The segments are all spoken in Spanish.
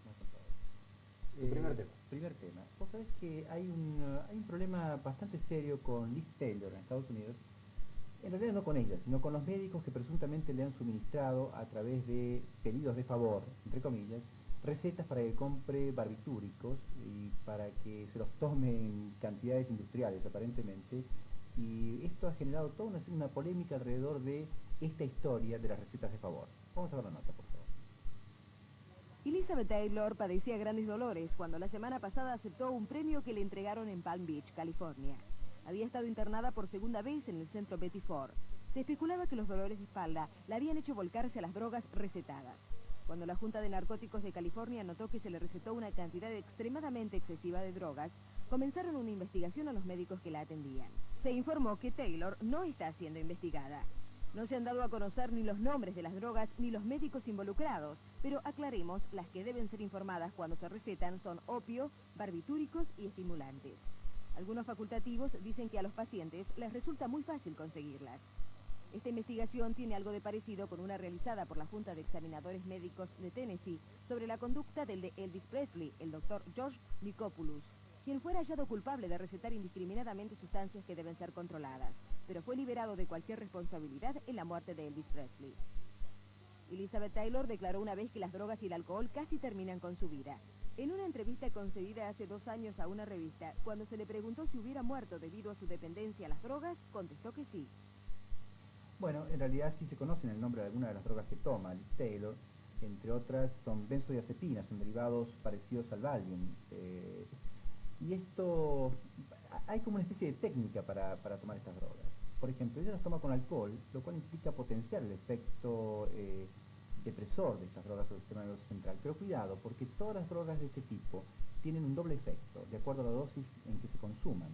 ¿cómo están todos? Primer tema. Primer tema. Vos sabés que hay un problema bastante serio con Liz Taylor en Estados Unidos. En realidad no con ella, sino con los médicos que presuntamente le han suministrado a través de pedidos de favor, entre comillas, recetas para que compre barbitúricos y para que se los tome en cantidades industriales aparentemente. Y esto ha generado toda una polémica alrededor de esta historia de las recetas de favor. Vamos a ver la nota, por favor. Elizabeth Taylor padecía grandes dolores cuando la semana pasada aceptó un premio que le entregaron en Palm Beach, California. Había estado internada por segunda vez en el centro Betty Ford. Se especulaba que los dolores de espalda la habían hecho volcarse a las drogas recetadas. Cuando la Junta de Narcóticos de California notó que se le recetó una cantidad extremadamente excesiva de drogas, comenzaron una investigación a los médicos que la atendían. Se informó que Taylor no está siendo investigada. No se han dado a conocer ni los nombres de las drogas ni los médicos involucrados, pero aclaremos, las que deben ser informadas cuando se recetan son opio, barbitúricos y estimulantes. Algunos facultativos dicen que a los pacientes les resulta muy fácil conseguirlas. Esta investigación tiene algo de parecido con una realizada por la Junta de Examinadores Médicos de Tennessee sobre la conducta del de Elvis Presley, el doctor George Nicopoulous, quien fuera hallado culpable de recetar indiscriminadamente sustancias que deben ser controladas, pero fue liberado de cualquier responsabilidad en la muerte de Elvis Presley. Elizabeth Taylor declaró una vez que las drogas y el alcohol casi terminan con su vida. En una entrevista concedida hace 2 años a una revista, cuando se le preguntó si hubiera muerto debido a su dependencia a las drogas, contestó que sí. Bueno, en realidad sí se conocen el nombre de algunas de las drogas que toma Liz Taylor, entre otras son benzodiazepinas, son derivados parecidos al Valium. Y esto, hay como una especie de técnica para tomar estas drogas. Por ejemplo, ella las toma con alcohol, lo cual implica potenciar el efecto depresor de estas drogas sobre el sistema nervioso central. Pero cuidado, porque todas las drogas de este tipo tienen un doble efecto, de acuerdo a la dosis en que se consuman.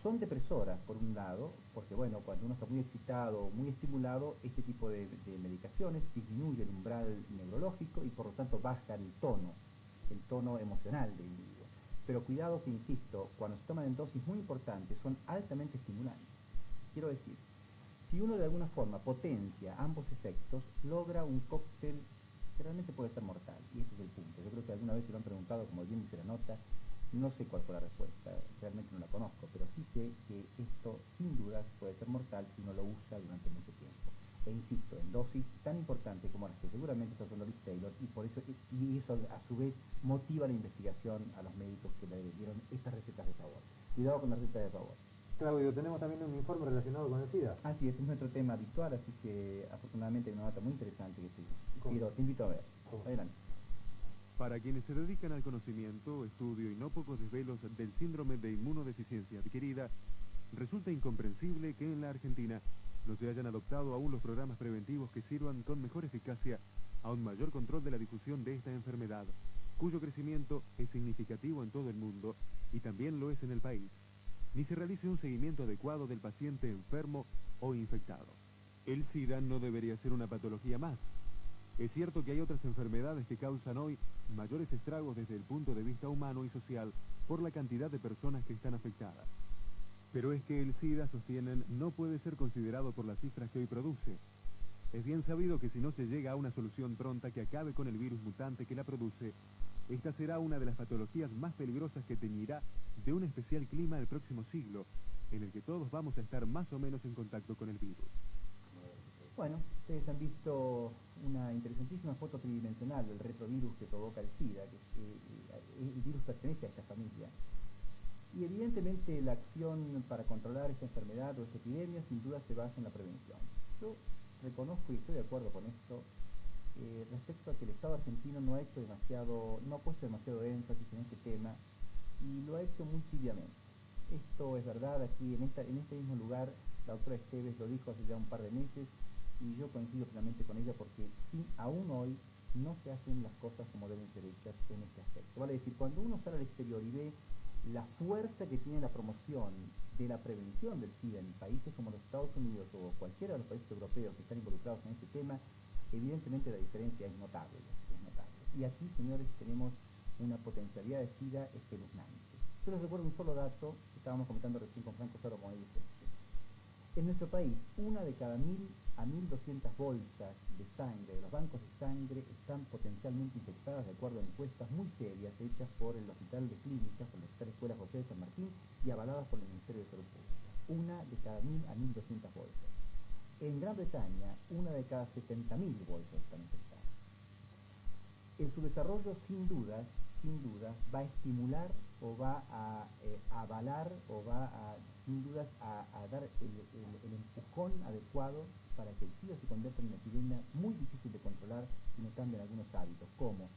Son depresoras, por un lado, porque bueno, cuando uno está muy excitado, muy estimulado, este tipo de medicaciones disminuye el umbral neurológico y por lo tanto baja el tono emocional del individuo. Pero cuidado que, insisto, cuando se toman en dosis muy importantes, son altamente estimulantes. Quiero decir, si uno de alguna forma potencia ambos efectos, logra un cóctel que realmente puede ser mortal, y ese es el punto. Yo creo que alguna vez se lo han preguntado, como bien dice la nota, no sé cuál fue la respuesta, realmente no la conozco, pero sí sé que esto sin duda puede ser mortal si uno lo usa durante mucho tiempo. E insisto, en dosis tan importantes como las que seguramente está usando Liz Taylor, y por eso, y eso a su vez motiva la investigación a los médicos que le dieron estas recetas de favor. Cuidado con las recetas de favor. Claudio, tenemos también un informe relacionado con el SIDA. Así es nuestro tema habitual, así que afortunadamente hay una nota muy interesante que te invito a ver. Adelante. Para quienes se dedican al conocimiento, estudio y no pocos desvelos del síndrome de inmunodeficiencia adquirida, resulta incomprensible que en la Argentina no se hayan adoptado aún los programas preventivos que sirvan con mejor eficacia a un mayor control de la difusión de esta enfermedad, cuyo crecimiento es significativo en todo el mundo y también lo es en el país, ni se realice un seguimiento adecuado del paciente enfermo o infectado. El SIDA no debería ser una patología más. Es cierto que hay otras enfermedades que causan hoy mayores estragos desde el punto de vista humano y social por la cantidad de personas que están afectadas. Pero es que el SIDA, sostienen, no puede ser considerado por las cifras que hoy produce. Es bien sabido que si no se llega a una solución pronta que acabe con el virus mutante que la produce, esta será una de las patologías más peligrosas que teñirá de un especial clima el próximo siglo, en el que todos vamos a estar más o menos en contacto con el virus. Bueno, ustedes han visto una interesantísima foto tridimensional del retrovirus que provoca el SIDA, que el virus pertenece a esta familia. Y evidentemente la acción para controlar esta enfermedad o esta epidemia sin duda se basa en la prevención. Yo reconozco y estoy de acuerdo con esto respecto a que el Estado argentino no ha puesto demasiado énfasis en este tema y lo ha hecho muy tibiamente. Esto es verdad, aquí en este mismo lugar la doctora Esteves lo dijo hace ya un par de meses y yo coincido plenamente con ella porque aún hoy no se hacen las cosas como deben ser hechas en este aspecto. Vale decir, cuando uno sale al exterior y ve la fuerza que tiene la promoción de la prevención del SIDA en países como los Estados Unidos o cualquiera de los países europeos que están involucrados en este tema, evidentemente la diferencia es notable. Y aquí, señores, tenemos una potencialidad de SIDA espeluznante. Yo les recuerdo un solo dato que estábamos comentando recién con Franco Saro con él. En nuestro país, 1 de cada 1000 a 1.200 bolsas de sangre de los bancos de sangre están potencialmente infectadas, de acuerdo a encuestas muy serias hechas por el Hospital de Clínicas, por la Hospital Escuela José de San Martín y avaladas por el Ministerio de Salud Pública. Una de cada 1.000 a 1.200 bolsas. En Gran Bretaña, una de cada 70.000 bolsas están infectadas. En su desarrollo, sin duda, va a estimular o va a avalar o va a, sin dudas, a dar el empujón adecuado para que el SIDA se convierta en una epidemia muy difícil de controlar si no cambian algunos hábitos, como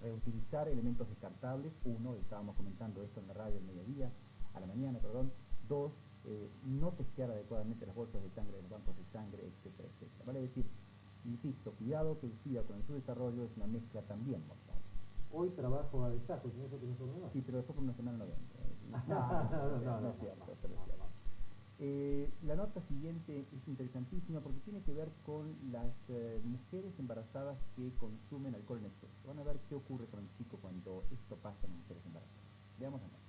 reutilizar elementos descartables. Uno, estábamos comentando esto en la radio a la mañana, perdón. Dos, no testear adecuadamente las bolsas de sangre de los bancos de sangre, etcétera, etcétera. Vale decir, insisto, cuidado que el SIDA con el subdesarrollo es una mezcla también mortal. Hoy trabajo a destajo, ¿tienes otro informe más? Sí, pero después por una semana no vengo. No es cierto, pero es cierto. La nota siguiente es interesantísima porque tiene que ver con las mujeres embarazadas que consumen alcohol en exceso. Van a ver qué ocurre con el chico cuando esto pasa en mujeres embarazadas. Veamos la nota.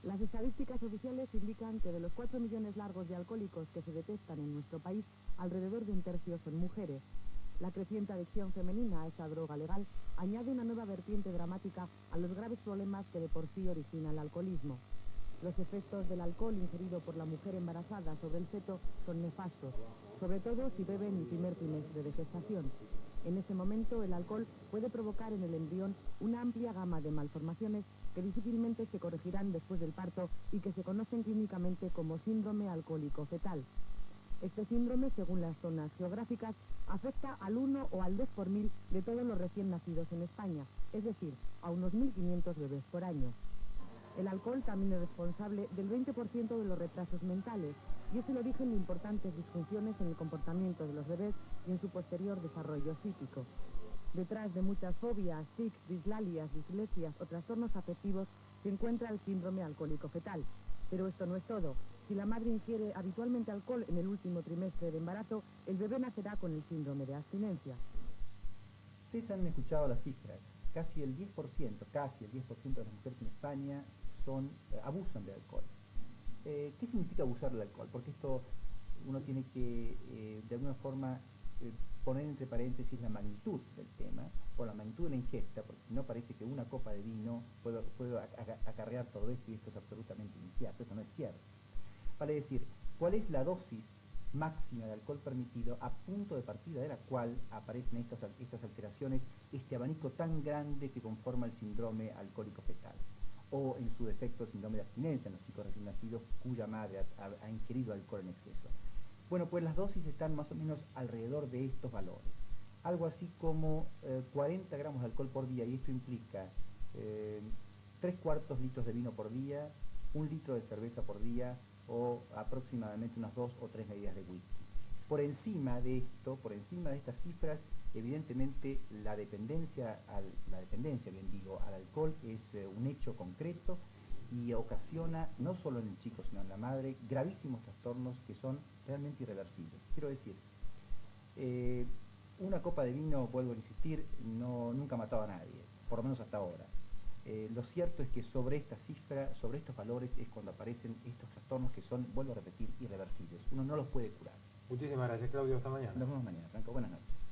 Las estadísticas oficiales indican que de los 4 millones largos de alcohólicos que se detectan en nuestro país, alrededor de un tercio son mujeres. La creciente adicción femenina a esta droga legal añade una nueva vertiente dramática a los graves problemas que de por sí origina el alcoholismo. Los efectos del alcohol ingerido por la mujer embarazada sobre el feto son nefastos, sobre todo si bebe en el primer trimestre de gestación. En ese momento, el alcohol puede provocar en el embrión una amplia gama de malformaciones que difícilmente se corregirán después del parto y que se conocen clínicamente como síndrome alcohólico fetal. Este síndrome, según las zonas geográficas, afecta al 1 o al 2 por 1000 de todos los recién nacidos en España, es decir, a unos 1.500 bebés por año. El alcohol también es responsable del 20% de los retrasos mentales y es el origen de importantes disfunciones en el comportamiento de los bebés y en su posterior desarrollo psíquico. Detrás de muchas fobias, tics, dislalias, dislexias o trastornos afectivos se encuentra el síndrome alcohólico fetal. Pero esto no es todo. Si la madre ingiere habitualmente alcohol en el último trimestre de embarazo, el bebé nacerá con el síndrome de abstinencia. Ustedes han escuchado las cifras. Casi el 10% de las mujeres en España abusan de alcohol. ¿Qué significa abusar del alcohol? Porque esto uno tiene que, de alguna forma, poner entre paréntesis la magnitud del tema, o la magnitud de la ingesta, porque si no parece que una copa de vino puede acarrear todo esto, y esto es absolutamente incierto. Eso no es cierto. Vale decir, ¿cuál es la dosis máxima de alcohol permitido a punto de partida de la cual aparecen estas alteraciones, este abanico tan grande que conforma el síndrome alcohólico fetal? O en su defecto el síndrome de abstinencia en los chicos recién nacidos cuya madre ha ingerido alcohol en exceso. Bueno, pues las dosis están más o menos alrededor de estos valores. Algo así como 40 gramos de alcohol por día, y esto implica 3/4 litros de vino por día, 1 litro de cerveza por día, o aproximadamente unas 2 o 3 medidas de whisky. Por encima de estas cifras, evidentemente la dependencia al alcohol es un hecho concreto y ocasiona, no solo en el chico sino en la madre, gravísimos trastornos que son realmente irreversibles. Quiero decir, una copa de vino, vuelvo a insistir, nunca ha matado a nadie, por lo menos hasta ahora. Lo cierto es que sobre esta cifra, sobre estos valores, es cuando aparecen estos trastornos que son, vuelvo a repetir, irreversibles. Uno no los puede curar. Muchísimas gracias, Claudio. Hasta mañana. Nos vemos mañana, Franco. Buenas noches.